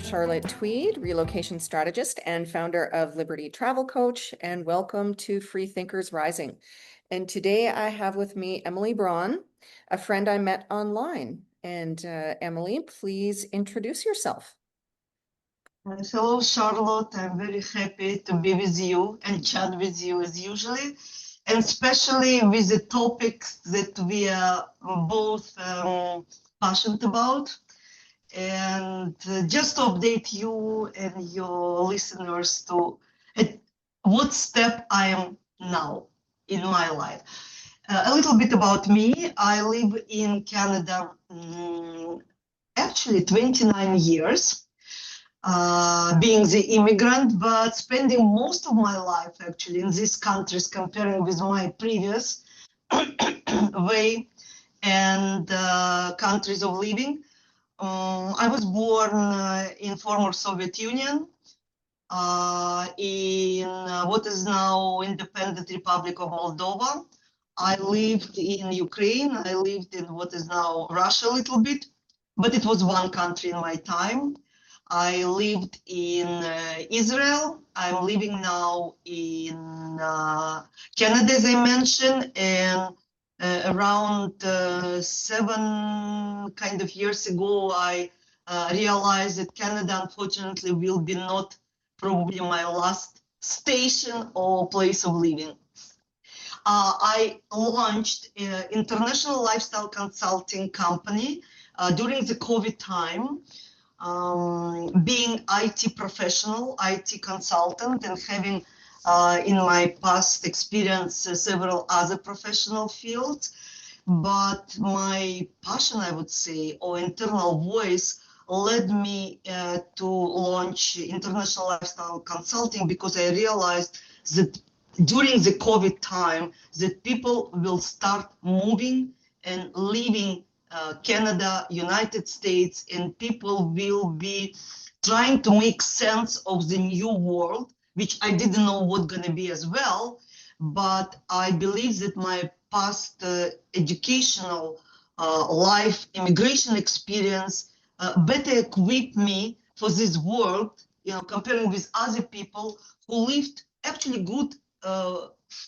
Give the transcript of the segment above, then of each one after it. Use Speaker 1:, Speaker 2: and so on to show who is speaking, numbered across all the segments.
Speaker 1: Charlotte Tweed, relocation strategist and founder of Liberty Travel Coach, and welcome to Free Thinkers Rising. And today I have with me Emily Bron, a friend I met online. And Emily, please introduce yourself.
Speaker 2: Hello, Charlotte. I'm very happy to be with you and chat with you as usually, and especially with the topics that we are both passionate about. And just to update you and your listeners to at what step I am now in my life. A little bit about me. I live in Canada actually 29 years. Being the immigrant, but spending most of my life actually in these countries, comparing with my previous way and countries of living. I was born in former Soviet Union, in what is now Independent Republic of Moldova. I lived in Ukraine. I lived in what is now Russia a little bit, but it was one country in my time. I lived in Israel. I'm living now in Canada, as I mentioned, and around 7 kind of years ago, I realized that Canada, unfortunately, will be not probably my last station or place of living. I launched an international lifestyle consulting company during the COVID time. Being IT professional, IT consultant, and having in my past experience several other professional fields. But my passion, I would say, or internal voice led me to launch international lifestyle consulting, because I realized that during the COVID time that people will start moving and leaving Canada, United States, and people will be trying to make sense of the new world, which I didn't know what going to be as well. But I believe that my past educational life, immigration experience better equipped me for this world, comparing with other people who lived actually good,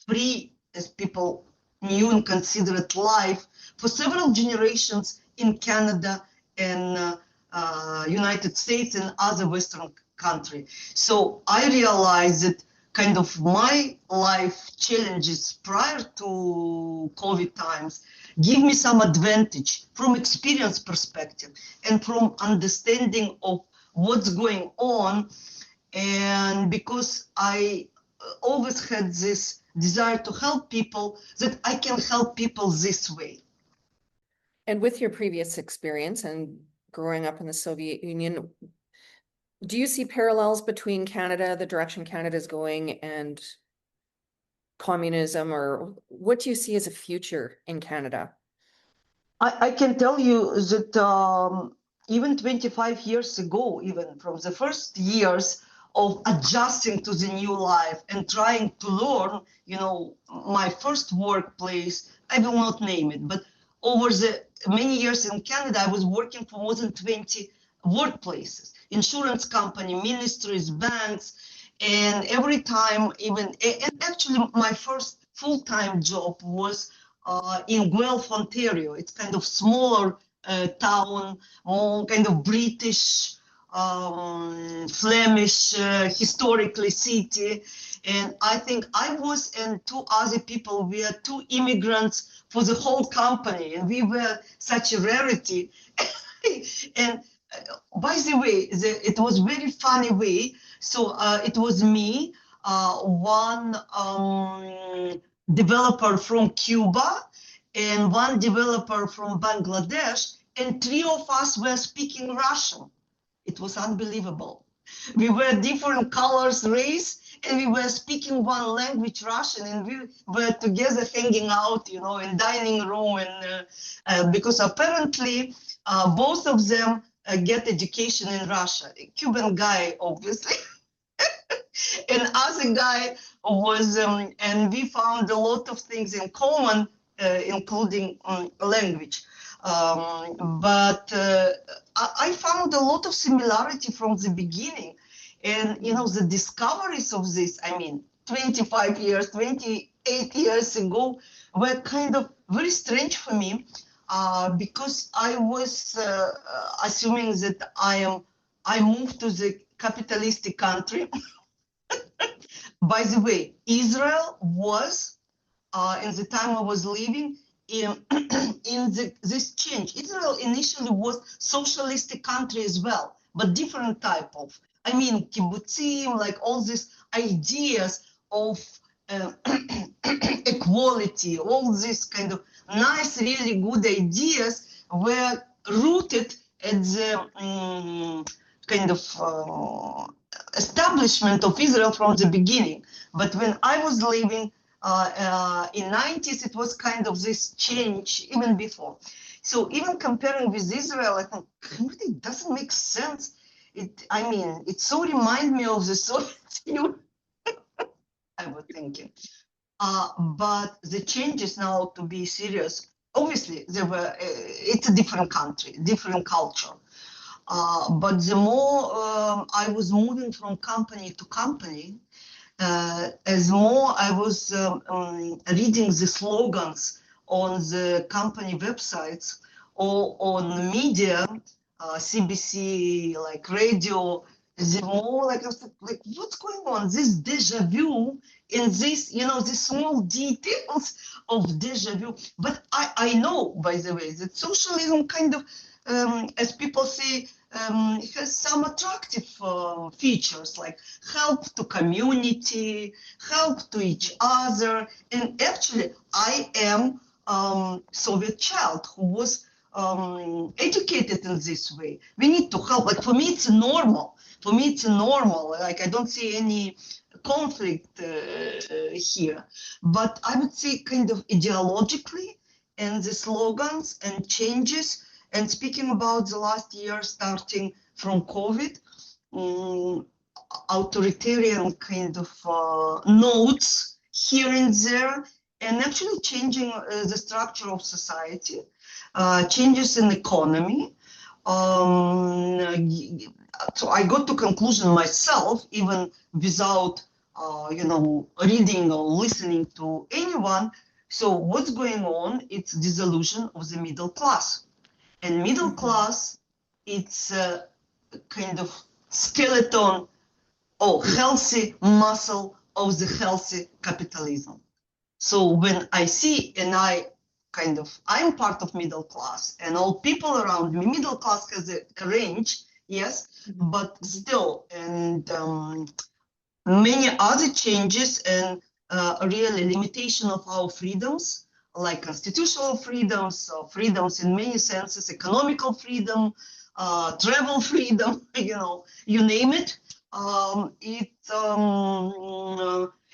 Speaker 2: free, as people knew and considered, life for several generations in Canada and United States and other Western countries. So I realized that kind of my life challenges prior to COVID times give me some advantage from experience perspective and from understanding of what's going on. And because I always had this desire to help people, that I can help people this way.
Speaker 1: And with your previous experience and growing up in the Soviet Union, do you see parallels between Canada, the direction Canada is going, and communism, or what do you see as a future in Canada?
Speaker 2: I can tell you that even 25 years ago, even from the first years of adjusting to the new life and trying to learn, my first workplace, I will not name it, but over the many years in Canada, I was working for more than 20 workplaces, insurance company, ministries, banks, and every time and actually my first full-time job was in Guelph, Ontario. It's kind of smaller town, more kind of British, Flemish, historically city. And I think I was and 2 other people, we are 2 immigrants for the whole company, and we were such a rarity. And by the way, it was very funny way. So it was me, one developer from Cuba, and one developer from Bangladesh, and 3 of us were speaking Russian. It was unbelievable. We were different colors, race, and we were speaking one language, Russian, and we were together hanging out, in dining room, and because apparently both of them get education in Russia. A Cuban guy, obviously, and other guy was, and we found a lot of things in common, including language. But I found a lot of similarity from the beginning. And, the discoveries of this, I mean, 25 years, 28 years ago, were kind of very strange for me because I was assuming that I moved to the capitalistic country. By the way, Israel was in the time I was living in this change. Israel initially was socialistic country as well, but different type of. I mean, kibbutzim, like all these ideas of uh, equality, all these kind of nice, really good ideas were rooted at the kind of establishment of Israel from the beginning. But when I was living in 90s, it was kind of this change even before. So even comparing with Israel, I think it really doesn't make sense. I mean, it so reminds me of the Soviet Union. I was thinking. But the changes now, to be serious, obviously it's a different country, different culture. But the more I was moving from company to company, as more I was reading the slogans on the company websites or on media, CBC, like radio, the more like I was like, what's going on? This deja vu in this, the small details of deja vu. But I know, by the way, that socialism kind of, as people say, has some attractive features like help to community, help to each other. And actually, I am Soviet child who was educated in this way. We need to help. Like for me, it's normal. For me, it's normal. Like I don't see any conflict here. But I would say kind of ideologically and the slogans and changes. And speaking about the last year, starting from COVID, authoritarian kind of notes here and there, and actually changing the structure of society, changes in economy. So I got to conclusion myself, even without, reading or listening to anyone. So what's going on? It's dissolution of the middle class. And middle class, it's a kind of skeleton or healthy muscle of the healthy capitalism. So when I see, and I'm part of middle class, and all people around me, middle class has a range, yes, but still, and many other changes and really limitation of our freedoms, like constitutional freedoms, freedoms in many senses, economical freedom, travel freedom, you name it.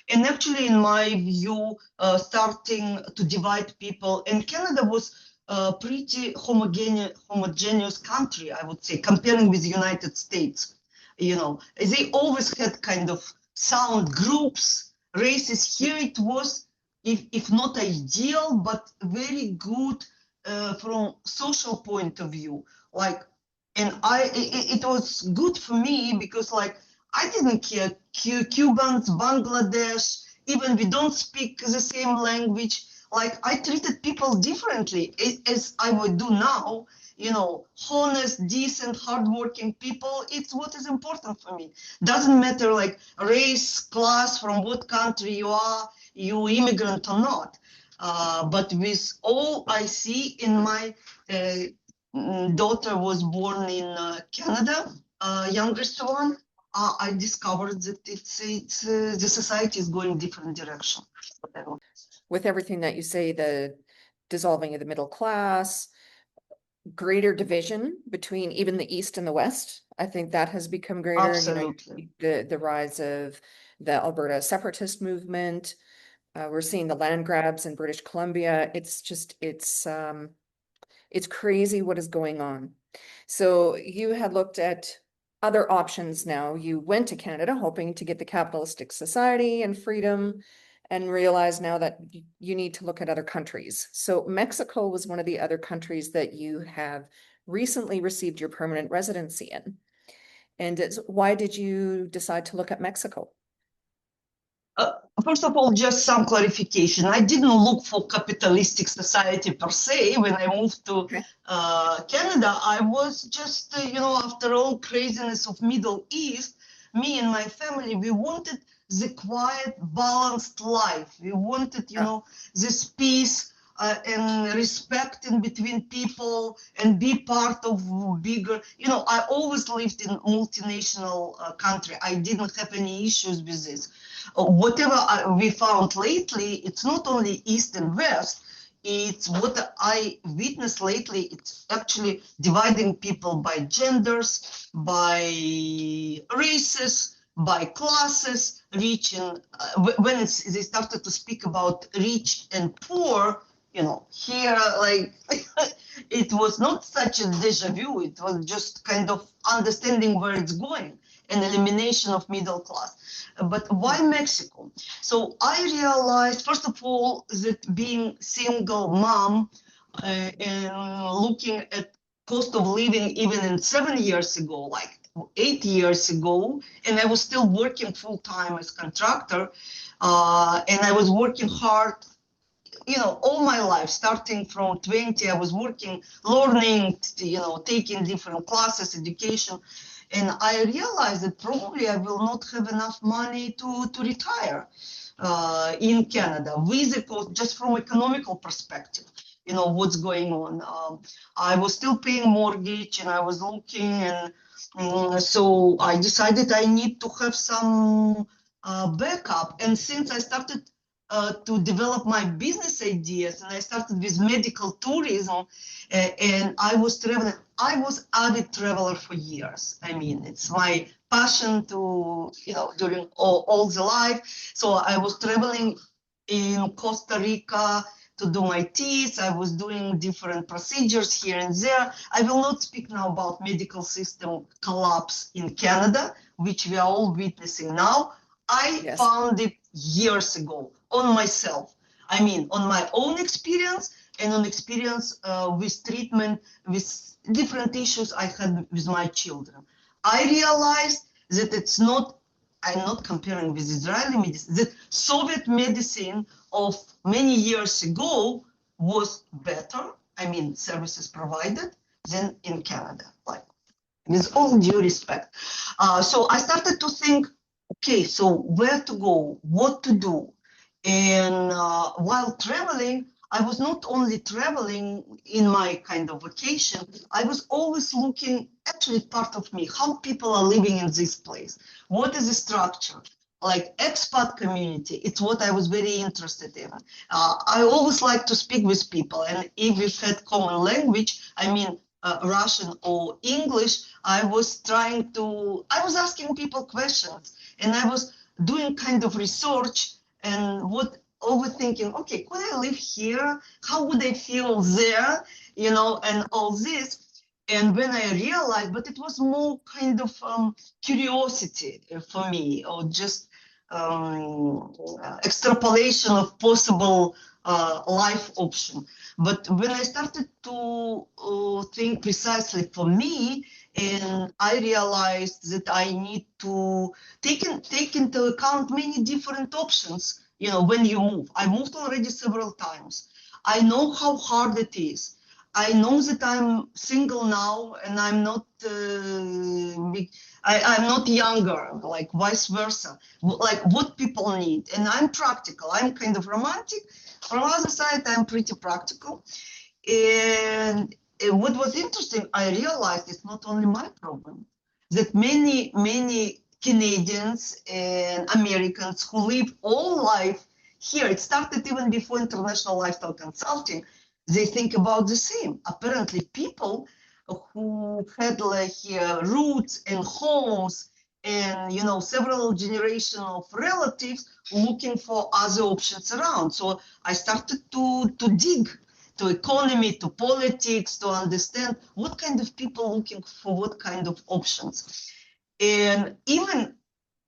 Speaker 2: And actually, in my view, starting to divide people, and Canada was a pretty homogeneous country, I would say, comparing with the United States. They always had kind of sound groups, races. Here it was, if not ideal, but very good from social point of view. Like, and it was good for me because like I didn't care Cubans, Bangladesh, even we don't speak the same language. Like I treated people differently as I would do now. Honest, decent, hardworking people. It's what is important for me. Doesn't matter like race, class, from what country you are, you immigrant or not. But with all I see in my daughter was born in Canada, youngest one. I discovered that it's the society is going different direction.
Speaker 1: With everything that you say, the dissolving of the middle class, greater division between even the East and the West. I think that has become greater.
Speaker 2: Absolutely.
Speaker 1: The rise of the Alberta separatist movement. We're seeing the land grabs in British Columbia. It's crazy what is going on. So you had looked at other options now. You went to Canada hoping to get the capitalistic society and freedom, and realize now that you need to look at other countries. So Mexico was one of the other countries that you have recently received your permanent residency in. And why did you decide to look at Mexico?
Speaker 2: Uh, First of all, just some clarification. I didn't look for capitalistic society per se when I moved to
Speaker 1: Okay.
Speaker 2: Canada. I was just, after all craziness of Middle East, me and my family, we wanted the quiet, balanced life. We wanted, this peace and respect in between people and be part of bigger. I always lived in multinational country. I didn't have any issues with this. Whatever we found lately, it's not only East and West, it's what I witnessed lately. It's actually dividing people by genders, by races, by classes, rich and when they started to speak about rich and poor, here, like, it was not such a deja vu. It was just kind of understanding where it's going, an elimination of middle class. But why Mexico? So I realized, first of all, that being single mom and looking at cost of living even in 7 years ago, like 8 years ago, and I was still working full time as contractor, and I was working hard, all my life, starting from 20, I was working, learning, taking different classes, education. And I realized that probably I will not have enough money to retire in Canada with the cost, just from economical perspective, what's going on. I was still paying mortgage and I was looking, and so I decided I need to have some backup. And since I started to develop my business ideas, and I started with medical tourism, and I was traveling. I was avid traveler for years. I mean, it's my passion to, during all the life. So I was traveling in Costa Rica to do my teeth. I was doing different procedures here and there. I will not speak now about medical system collapse in Canada, which we are all witnessing now. I
Speaker 1: Yes.
Speaker 2: found it years ago on myself. I mean, on my own experience and on experience with treatment, with different issues I had with my children. I realized that it's not, I'm not comparing with Israeli medicine, that Soviet medicine of many years ago was better, I mean, services provided, than in Canada, like, with all due respect. So I started to think, okay, so where to go, what to do. And while traveling, I was not only traveling in my kind of vacation, I was always looking, actually part of me, how people are living in this place. What is the structure? Like expat community, it's what I was very interested in. I always like to speak with people, and if we had common language, I mean, Russian or English, I was asking people questions, and I was doing kind of research and overthinking, okay, could I live here? How would I feel there? And all this. And when I realized, but it was more kind of curiosity for me, or just extrapolation of possible life option. But when I started to think precisely for me, and I realized that I need to take into account many different options, when you move. I moved already several times. I know how hard it is. I know that I'm single now, and I'm not I'm not younger, like vice versa, like what people need. And I'm practical. I'm kind of romantic. From the other side, I'm pretty practical. And what was interesting, I realized it's not only my problem, that many Canadians and Americans who live all life here, it started even before international lifestyle consulting, they think about the same. Apparently, people who had like roots and homes and several generations of relatives looking for other options around. So I started to dig to economy, to politics, to understand what kind of people looking for what kind of options. And even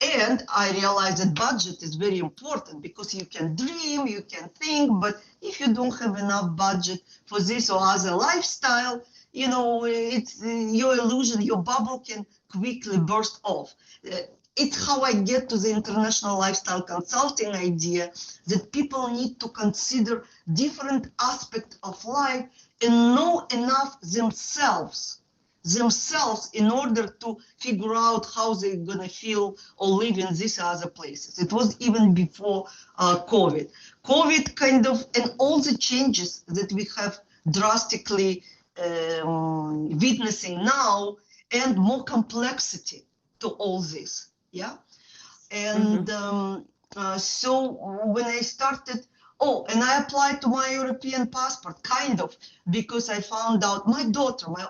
Speaker 2: And I realized that budget is very important because you can dream, you can think, but if you don't have enough budget for this or other lifestyle, it's your illusion, your bubble can quickly burst off. It's how I get to the international lifestyle consulting idea that people need to consider different aspects of life and know enough themselves in order to figure out how they're going to feel or live in these other places. It was even before COVID. COVID kind of, and all the changes that we have drastically witnessing now, and more complexity to all this. Yeah. And so when I started, and I applied to my European passport, kind of, because I found out my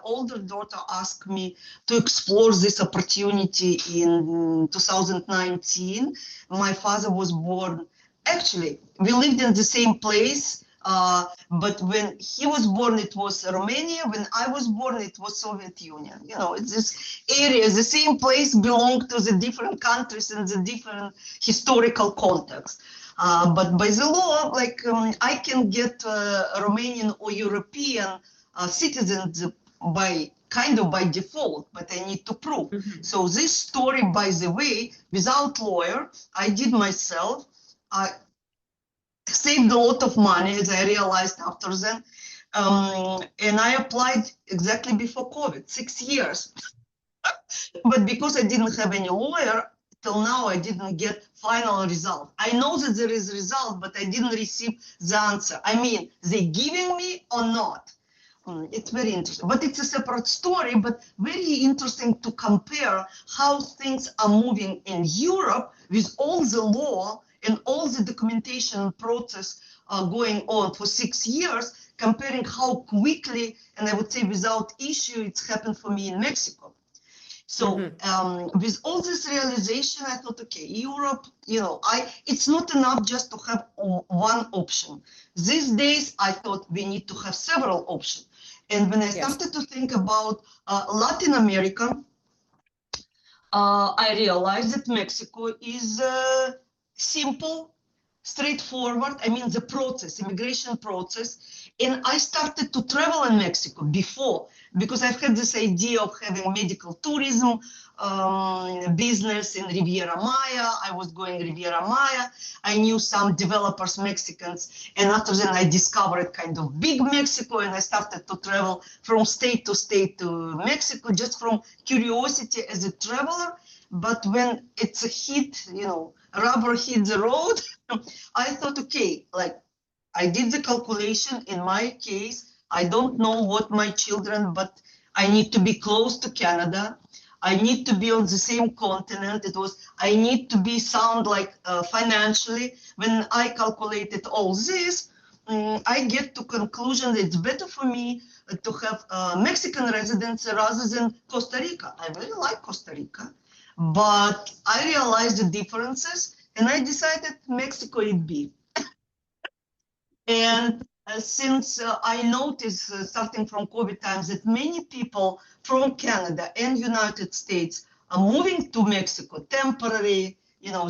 Speaker 2: older daughter asked me to explore this opportunity in 2019. My father was born, actually, we lived in the same place, but when he was born, it was Romania. When I was born, it was Soviet Union. It's this area, the same place belonged to the different countries and the different historical context. But by the law, I can get Romanian or European citizens by default, but I need to prove. So this story, by the way, without lawyer, I did myself. I saved a lot of money, as I realized after then. And I applied exactly before COVID, 6 years. But because I didn't have any lawyer, till now I didn't get final result. I know that there is result, but I didn't receive the answer. I mean, they giving me or not? It's very interesting, but it's a separate story, but very interesting to compare how things are moving in Europe with all the law and all the documentation process going on for 6 years, comparing how quickly, and I would say without issue, it's happened for me in Mexico. So with all this realization, I thought, okay, Europe, it's not enough just to have one option. These days, I thought we need to have several options. And when I started to think about Latin America, I realized that Mexico is simple, straightforward. I mean, the process, immigration process. And I started to travel in Mexico before, because I've had this idea of having medical tourism business in Riviera Maya. I was going Riviera Maya. I knew some developers, Mexicans, and after that I discovered kind of big Mexico, and I started to travel from state to Mexico just from curiosity as a traveler. But when it's a hit, rubber hit the road, I thought, okay, I did the calculation. In my case, I don't know what my children, but I need to be close to Canada. I need to be on the same continent. I need to be sound financially. When I calculated all this, I get to conclusion that it's better for me to have Mexican residency rather than Costa Rica. I really like Costa Rica, but I realized the differences, and I decided Mexico it be. And since I noticed, starting from COVID times, that many people from Canada and United States are moving to Mexico temporarily,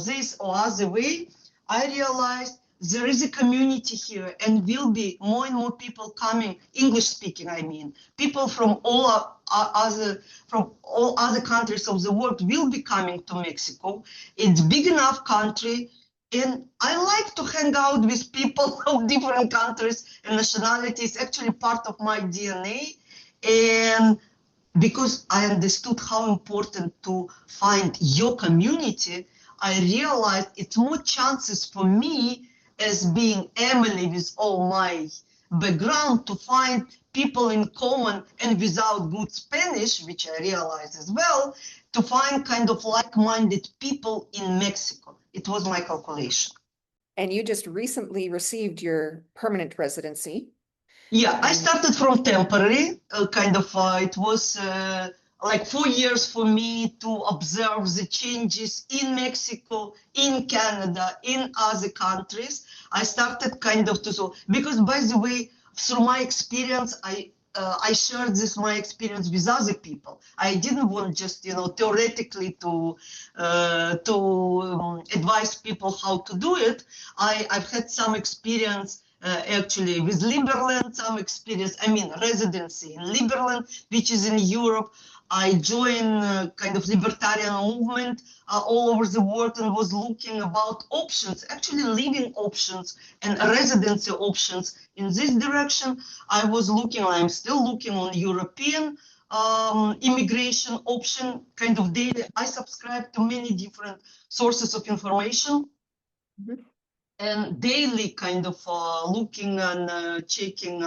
Speaker 2: this or other way, I realized there is a community here, and will be more and more people coming, English speaking, I mean, people from all other countries of the world will be coming to Mexico. It's big enough country. And I like to hang out with people of different countries and nationalities, actually part of my DNA. And because I understood how important to find your community, I realized it's more chances for me as being Emily with all my background to find people in common and without good Spanish, which I realized as well, to find kind of like-minded people in Mexico. It was my calculation.
Speaker 1: And you just recently received your permanent residency.
Speaker 2: Yeah, I started from temporary, it was like 4 years for me to observe the changes in Mexico, in Canada, in other countries. I started because by the way, through my experience, I I shared this my experience with other people. I didn't want just theoretically to advise people how to do it. I've had some experience actually with Liberland, some experience. I mean residency in Liberland, which is in Europe. I joined kind of libertarian movement all over the world and was looking about options, actually living options and residency options in this direction. I'm still looking on European immigration option kind of daily. I subscribe to many different sources of information and daily kind of looking and checking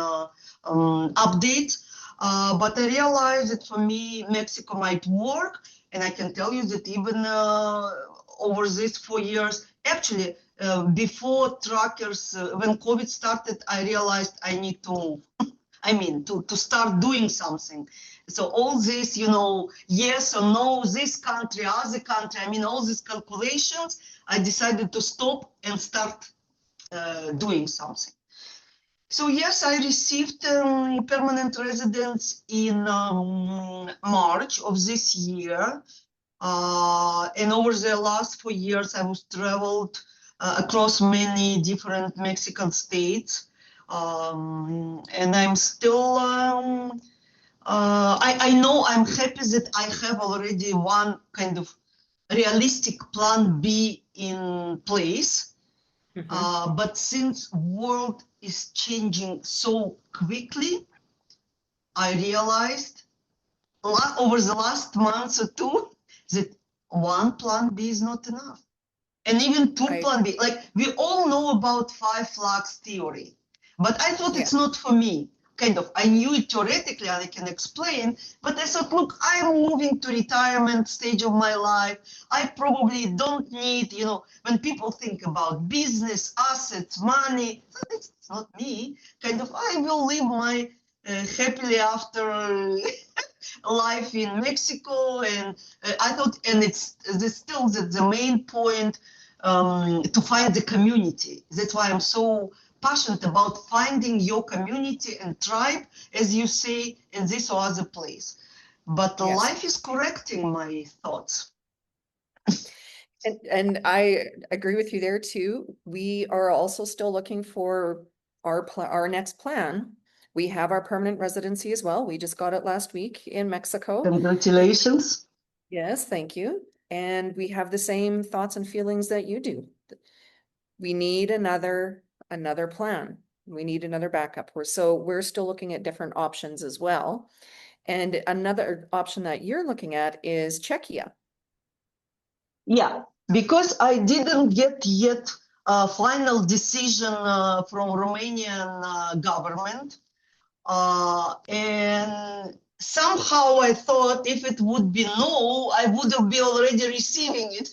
Speaker 2: updates. But I realized that for me, Mexico might work. And I can tell you that even over these 4 years, actually, before truckers, when COVID started, I realized I need to move. I mean, to start doing something. So all this, yes or no, this country, other country, I mean, all these calculations, I decided to stop and start doing something. So yes, I received permanent residence in March of this year. And over the last 4 years, I was traveled across many different Mexican states. And I'm still, I know I'm happy that I have already one kind of realistic plan B in place. But since world is changing so quickly, I realized over the last month or two that one plan B is not enough. And even two plan B, like we all know about 5 flags theory, but I thought it's not for me. Kind of, I knew it theoretically and I can explain, but I thought, look, I'm moving to retirement stage of my life. I probably don't need, when people think about business, assets, money, it's not me. Kind of, I will live my happily after life in Mexico. And I thought, and it's still the main point, to find the community. That's why I'm so passionate about finding your community and tribe, as you say, in this or other place. But life is correcting my thoughts.
Speaker 1: And I agree with you there too. We are also still looking for our next plan. We have our permanent residency as well. We just got it last week in Mexico.
Speaker 2: Congratulations.
Speaker 1: Yes, thank you. And we have the same thoughts and feelings that you do. We need another plan. We need another backup. We're still looking at different options as well. And another option that you're looking at is Czechia.
Speaker 2: Yeah, because I didn't get yet a final decision from Romanian government. And somehow I thought if it would be no, I would have been already receiving it.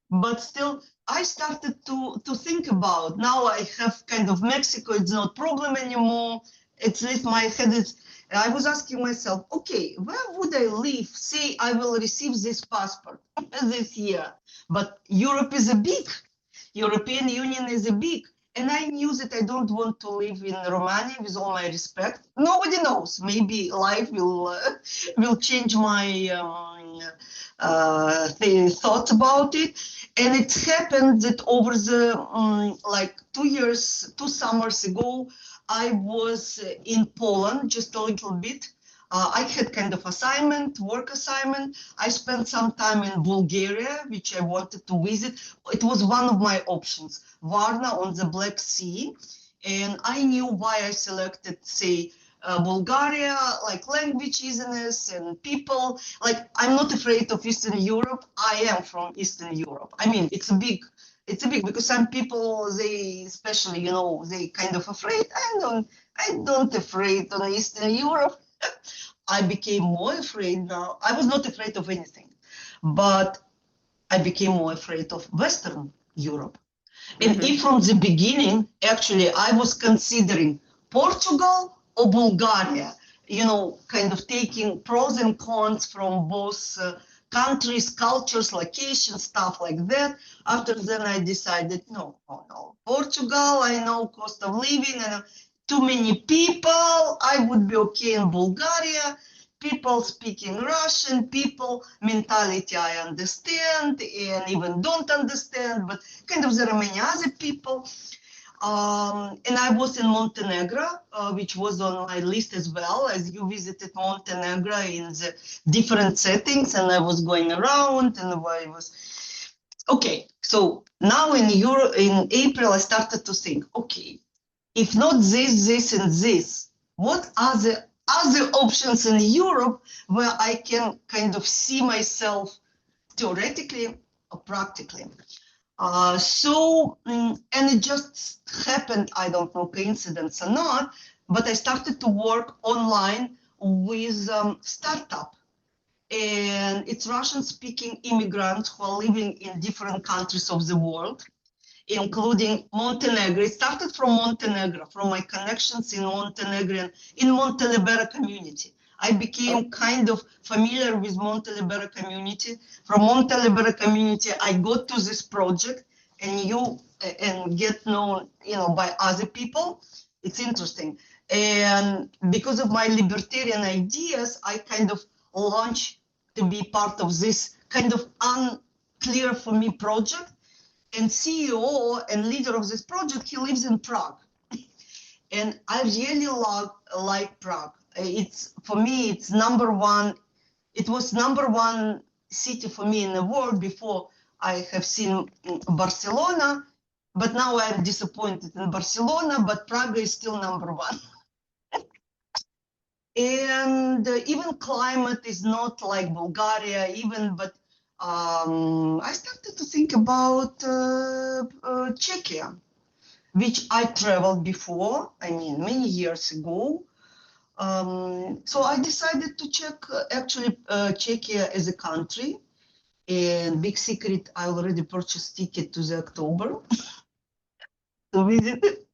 Speaker 2: But still, I started to think about, now I have kind of Mexico, it's not problem anymore. It's with my head is, I was asking myself, okay, where would I live? Say I will receive this passport this year, but Europe is a big, European Union is a big, and I knew that I don't want to live in Romania, with all my respect. Nobody knows. Maybe life will change my thoughts about it. And it happened that over the like 2 summers ago, I was in Poland just a little bit. I had kind of work assignment. I spent some time in Bulgaria, which I wanted to visit. It was one of my options, Varna on the Black Sea. And I knew why I selected, say, Bulgaria, like language easiness and people. Like, I'm not afraid of Eastern Europe. I am from Eastern Europe. I mean, it's a big because some people, they especially, they kind of afraid. I don't afraid of Eastern Europe. I became more afraid now. I was not afraid of anything, but I became more afraid of Western Europe. And if from the beginning, actually, I was considering Portugal or Bulgaria, kind of taking pros and cons from both countries, cultures, locations, stuff like that. After then, I decided, no. Portugal, I know cost of living, and too many people. I would be okay in Bulgaria. People speaking Russian, people mentality I understand and even don't understand, but kind of there are many other people. And I was in Montenegro, which was on my list as well, as you visited Montenegro in the different settings, and I was going around, and I was okay. So now in April, I started to think, okay, if not this, and this, what are the other options in Europe where I can kind of see myself theoretically or practically? And it just happened, I don't know, coincidence or not, but I started to work online with startup. And it's Russian-speaking immigrants who are living in different countries of the world, including Montenegro. It started from Montenegro, from my connections in Montenegro, in Montelibero community. I became kind of familiar with Montelibero community. From Montelibero community, I got to this project and get known, by other people. It's interesting. And because of my libertarian ideas, I kind of launched to be part of this kind of unclear for me project. And CEO and leader of this project, he lives in Prague. And I really like Prague. It's for me, it's number one. It was number one city for me in the world before I have seen Barcelona, but now I'm disappointed in Barcelona, but Prague is still number one. And even climate is not like Bulgaria, but I started to think about Czechia, which I traveled before, many years ago. So I decided to check actually Czechia as a country. And big secret, I already purchased ticket to the October to visit it.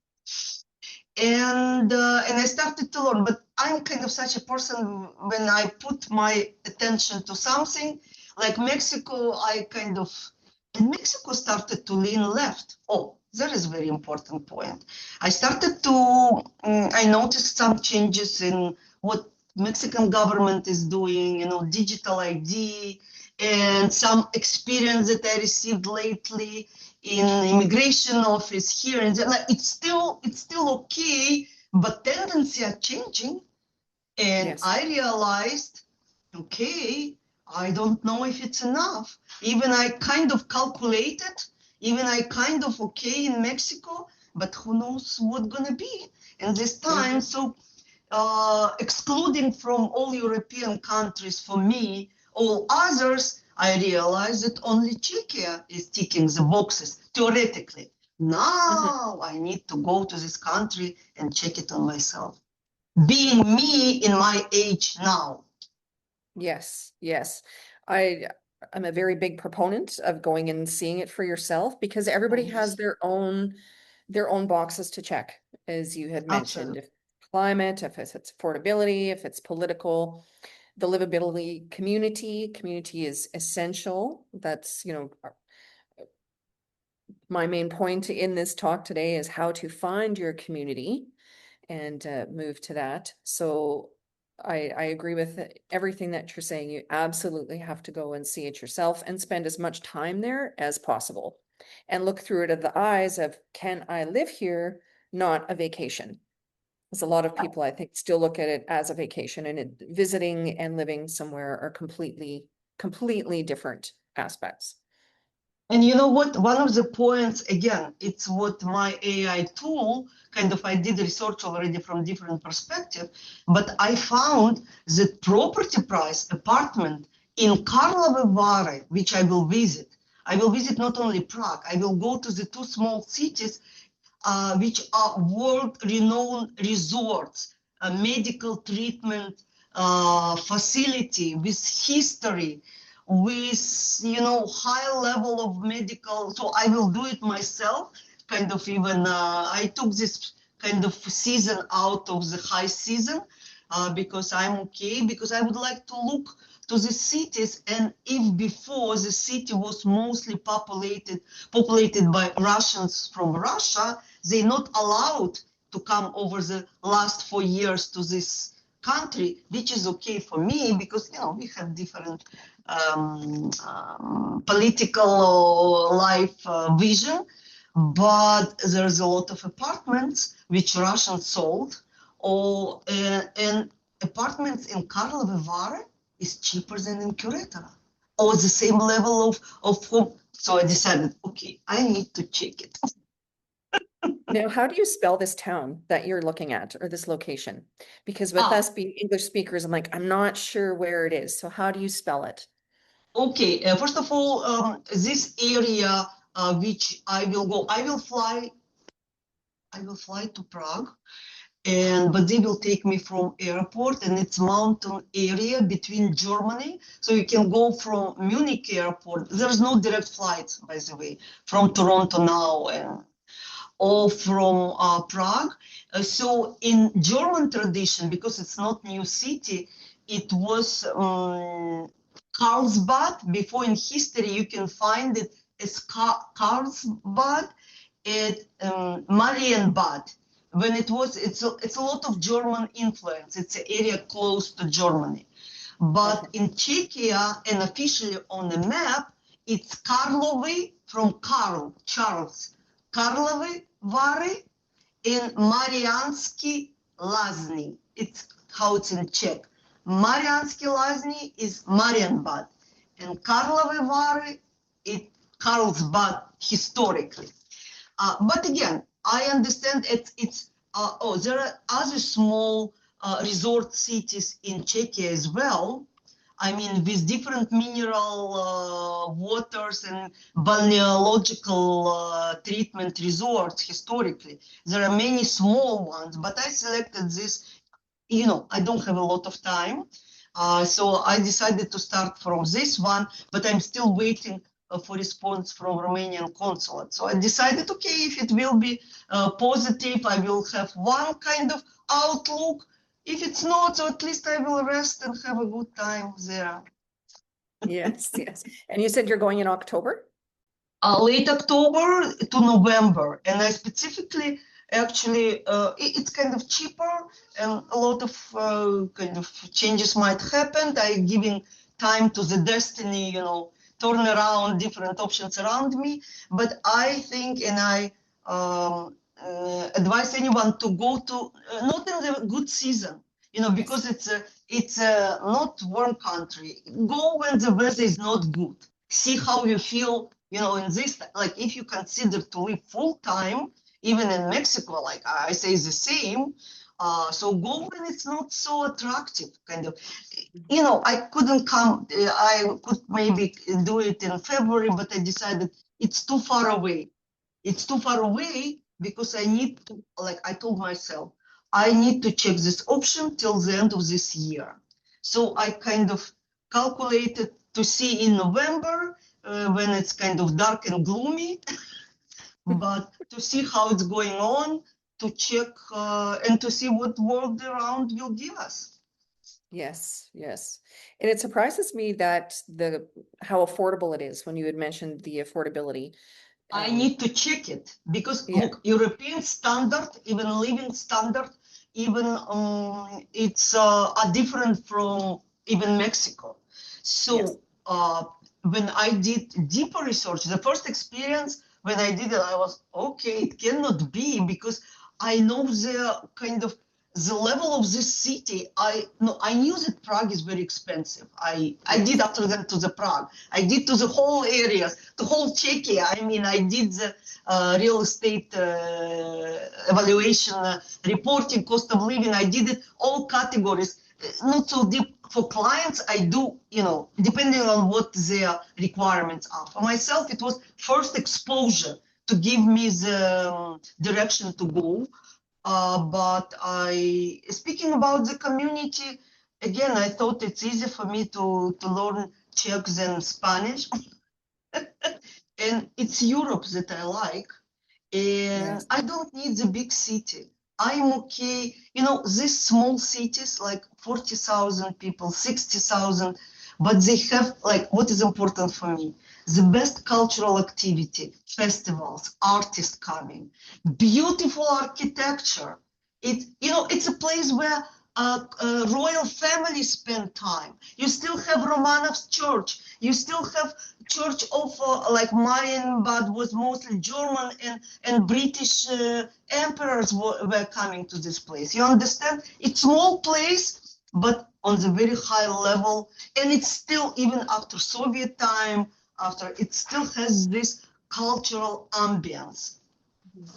Speaker 2: And I started to learn, but I'm kind of such a person, when I put my attention to something, like Mexico, and Mexico started to lean left. Oh, that is a very important point. I noticed some changes in what Mexican government is doing, digital ID, and some experience that I received lately in immigration office here and there. Like it's still okay, but tendencies are changing. And
Speaker 1: Yes.
Speaker 2: I realized, okay, I don't know if it's enough. Even I kind of calculated, even I kind of okay in Mexico, but who knows what's gonna be in this time. So excluding from all European countries, for me, all others, I realized that only Czechia is ticking the boxes, theoretically. Now I need to go to this country and check it on myself. Being me in my age now.
Speaker 1: Yes, yes. I'm a very big proponent of going and seeing it for yourself, because everybody has their own boxes to check, as you had mentioned.
Speaker 2: Absolutely.
Speaker 1: If climate, if it's affordability, if it's political, the livability, community is essential. That's, my main point in this talk today is how to find your community and move to that. So I agree with everything that you're saying. You absolutely have to go and see it yourself and spend as much time there as possible and look through it at the eyes of, can I live here, not a vacation? Because a lot of people, I think, still look at it as a vacation, and visiting and living somewhere are completely different aspects.
Speaker 2: And you know what? One of the points, again, it's what my AI tool, I did research already from different perspective, but I found that property price apartment in Karlovy Vary, which I will visit not only Prague, I will go to the two small cities, which are world-renowned resorts, a medical treatment facility with history, with high level of medical. So I will do it myself. I took this kind of season out of the high season because I'm okay, because I would like to look to the cities. And if before the city was mostly populated by Russians from Russia, they not allowed to come over the last 4 years to this country, which is okay for me because, you know, we have different political life vision, but there's a lot of apartments which Russians sold, or and apartments in Karlovy Vary is cheaper than in Curacao, or the same level of home. So I decided, okay, I need to check it.
Speaker 1: Now, how do you spell this town that you're looking at or this location? Because with us being English speakers, I'm like, I'm not sure where it is. So how do you spell it?
Speaker 2: Okay, first of all, this area which I will go, I will fly to Prague, but they will take me from airport, and it's mountain area between Germany, so you can go from Munich airport. There's no direct flights, by the way, from Toronto now, and or from Prague. So in German tradition, because it's not new city, it was Karlsbad. Before in history, you can find it as Karlsbad at Marienbad. When it's a lot of German influence. It's an area close to Germany. But in Czechia and officially on the map, it's Karlovy from Charles. Karlovy Vary in Mariansky Lazny. It's how it's in Czech. Mariansky Lazny is Marienbad, and Karlovy Vary is Karlsbad historically. But again, I understand there are other small resort cities in Czechia as well. I mean, with different mineral waters and balneological treatment resorts historically. There are many small ones, but I selected this. You know, I don't have a lot of time. So I decided to start from this one, but I'm still waiting for response from Romanian consulate. So I decided, okay, if it will be positive, I will have one kind of outlook. If it's not, so at least I will rest and have a good time there.
Speaker 1: Yes, yes. And you said you're going in October?
Speaker 2: Late October to November. And I specifically, actually, it's kind of cheaper and a lot of kind of changes might happen. I'm giving time to the destiny, you know, turn around different options around me. But I think, and I advise anyone to go to not in the good season, you know, because it's a not warm country. Go when the weather is not good. See how you feel, you know, in this, like if you consider to live full time, even in Mexico, like I say, the same. So go when it's not so attractive, kind of. You know, I couldn't come. I could maybe do it in February, but I decided it's too far away. It's too far away because I need to, like I told myself, I need to check this option till the end of this year. So I kind of calculated to see in November when it's kind of dark and gloomy, but to see how it's going on, to check and to see what world around will give us.
Speaker 1: Yes, yes. And it surprises me that how affordable it is when you had mentioned the affordability.
Speaker 2: I need to check it because
Speaker 1: Yeah.
Speaker 2: look, European standard, even living standard, even it's different from even Mexico. So when I did deeper research, the first experience when I did it, I was okay. It cannot be because I know the kind of the level of this city. I knew that Prague is very expensive. I did after that to the Prague. I did to the whole areas, the whole Czechia. I mean, I did the real estate evaluation, reporting, cost of living. I did it all categories. Not so deep for clients. I do, you know, depending on what their requirements are. For myself, it was first exposure to give me the direction to go. But speaking about the community, again, I thought it's easy for me to learn Czech than Spanish. And it's Europe that I like. And I don't need the big city. I'm okay. You know, these small cities, like 40,000 people, 60,000, but they have, like, what is important for me, the best cultural activity, festivals, artists coming, beautiful architecture. It's a place where royal families spend time. You still have Romanov's church. You still have church of like Marienbad was mostly German and British emperors were coming to this place. You understand? It's small place, but on the very high level, and it's still, even after Soviet time, after, it still has this cultural ambience. And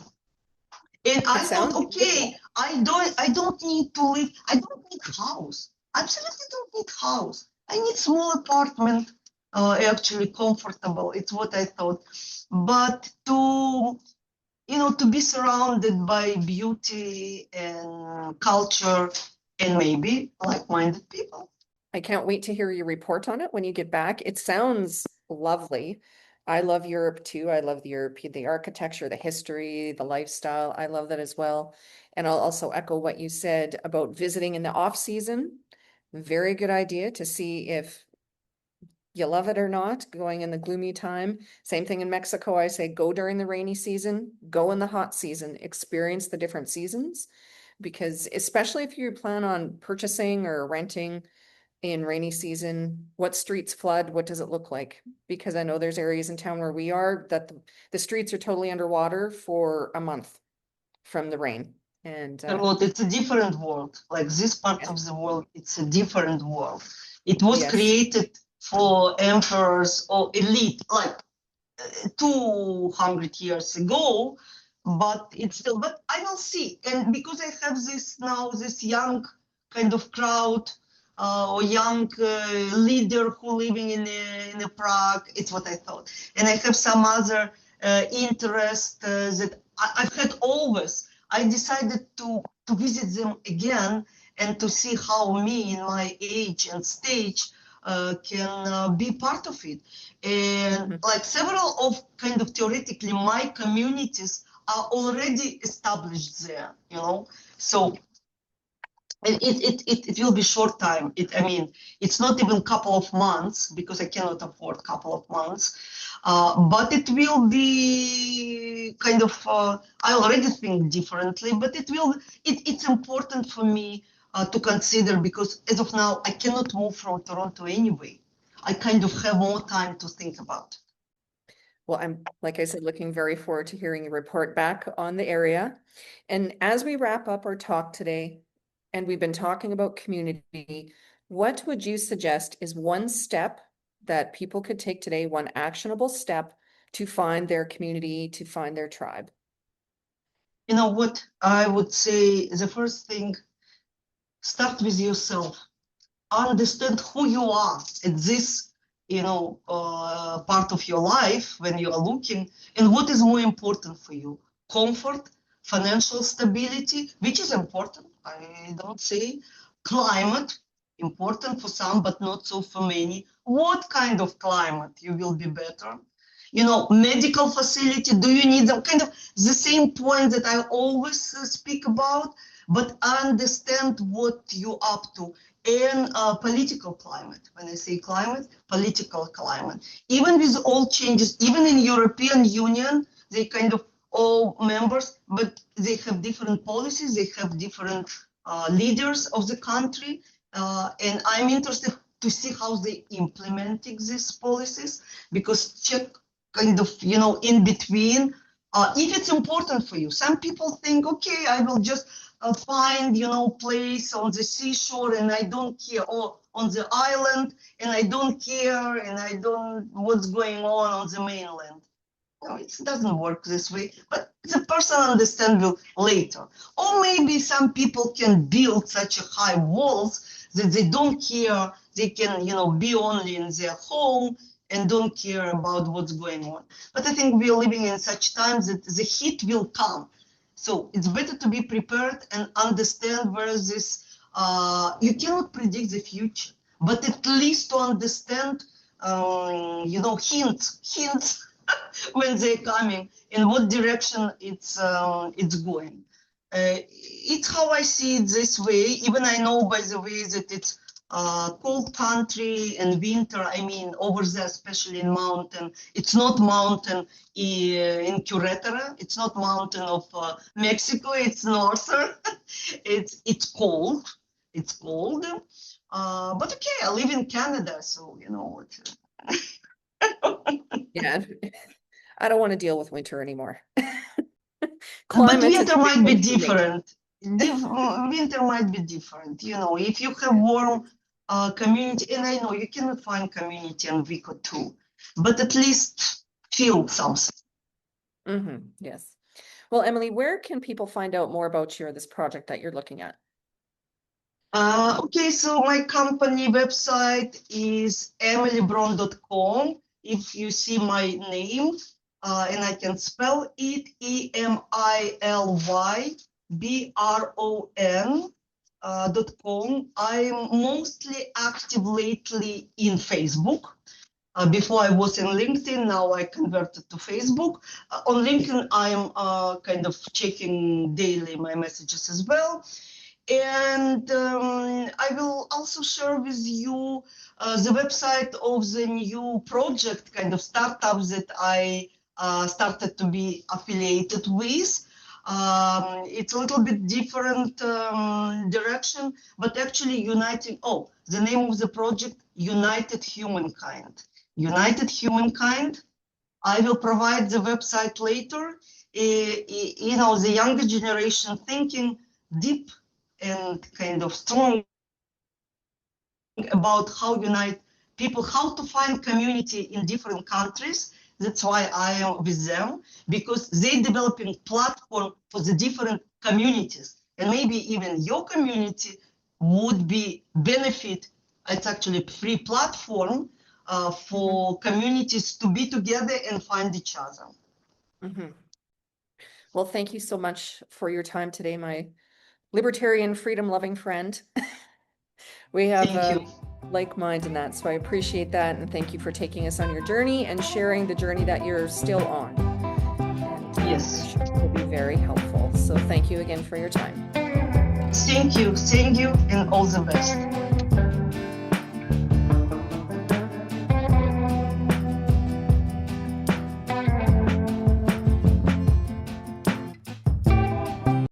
Speaker 2: I
Speaker 1: It
Speaker 2: thought,
Speaker 1: sounds
Speaker 2: okay,
Speaker 1: beautiful.
Speaker 2: I don't need to live, I don't need house. Absolutely don't need house. I need small apartment, actually comfortable. It's what I thought. But to be surrounded by beauty and culture and maybe like-minded people.
Speaker 1: I can't wait to hear your report on it when you get back. It sounds lovely. I love Europe too. I love the architecture, the history, the lifestyle. I love that as well. And I'll also echo what you said about visiting in the off season. Very good idea to see if you love it or not, going in the gloomy time. Same thing in Mexico. I say go during the rainy season, go in the hot season, experience the different seasons. Because especially if you plan on purchasing or renting in rainy season, what streets flood, what does it look like? Because I know there's areas in town where we are that the streets are totally underwater for a month from the rain. And
Speaker 2: Charlotte, it's a different world. Like this part
Speaker 1: yeah,
Speaker 2: of the world, it's a different world. It was
Speaker 1: yes,
Speaker 2: created for emperors or elite, like 200 years ago, but it's still, but I will see. And because I have this now, this young kind of crowd or young leader who living in a Prague, it's what I thought. And I have some other interest that I've had always. I decided to visit them again and to see how me in my age and stage can be part of it. And
Speaker 1: mhm.
Speaker 2: like several of kind of theoretically my communities are already established there. So it will be short time. It's not even couple of months because I cannot afford couple of months. But it will be kind of, I already think differently, but it's important for me to consider because as of now, I cannot move from Toronto anyway. I kind of have more time to think about.
Speaker 1: Well, I'm, like I said, looking very forward to hearing your report back on the area. And as we wrap up our talk today, and we've been talking about community, what would you suggest is one step that people could take today, one actionable step to find their community, to find their tribe?
Speaker 2: You know what I would say, the first thing, start with yourself. Understand who you are at this part of your life when you are looking, and what is more important for you: comfort, financial stability, which is important, I don't say, climate, important for some but not so for many. What kind of climate you will be better? Medical facility, do you need them? Kind of the same point that I always speak about, but understand what you're up to. And political climate. When I say climate, political climate. Even with all changes, even in European Union, they kind of all members, but they have different policies, they have different leaders of the country. And I'm interested to see how they implementing these policies, because Czech kind of, in between, if it's important for you. Some people think, okay, I will just find, place on the seashore and I don't care, or on the island and I don't care, and I don't what's going on the mainland. No, it doesn't work this way, but the person understand will later. Or maybe some people can build such a high walls that they don't care, they can, be only in their home and don't care about what's going on. But I think we are living in such times that the heat will come. So it's better to be prepared and understand where this, you cannot predict the future, but at least to understand, hints when they're coming, in what direction it's going. It's how I see it this way. Even I know, by the way, that it's cold country and winter. I mean, over there, especially in mountain, it's not mountain in Querétaro. It's not mountain of Mexico. It's northern. it's cold. It's cold. But okay, I live in Canada, so you know what.
Speaker 1: Yeah, I don't want to deal with winter anymore.
Speaker 2: But
Speaker 1: Climate is
Speaker 2: winter
Speaker 1: a big
Speaker 2: might be
Speaker 1: one for me.
Speaker 2: different. Winter might be different. You know, if you have warm community, and I know you cannot find community in week or two, but at least feel something.
Speaker 1: Yes. Well, Emily, where can people find out more about you or this project that you're looking at?
Speaker 2: Okay, so my company website is emilybron.com. If you see my name, and I can spell it, EMILYBRON.com. I'm mostly active lately in Facebook. Before I was in LinkedIn, now I converted to Facebook. On LinkedIn, I'm kind of checking daily my messages as well. And I will also share with you the website of the new project, kind of startup that I started to be affiliated with. It's a little bit different direction, but actually uniting, the name of the project, United Humankind. United Humankind. I will provide the website later. You know, the younger generation thinking deep and kind of strong about how unite people, how to find community in different countries. That's why I am with them, because they developing platform for the different communities, and maybe even your community would be benefit. It's actually a free platform for communities to be together and find each other.
Speaker 1: Well, thank you so much for your time today, my libertarian, freedom-loving friend. We have a like mind in that, so I appreciate that, and thank you for taking us on your journey and sharing the journey that you're still on. And
Speaker 2: yes,
Speaker 1: it will be very helpful. So thank you again for your time.
Speaker 2: Thank you, and all the best.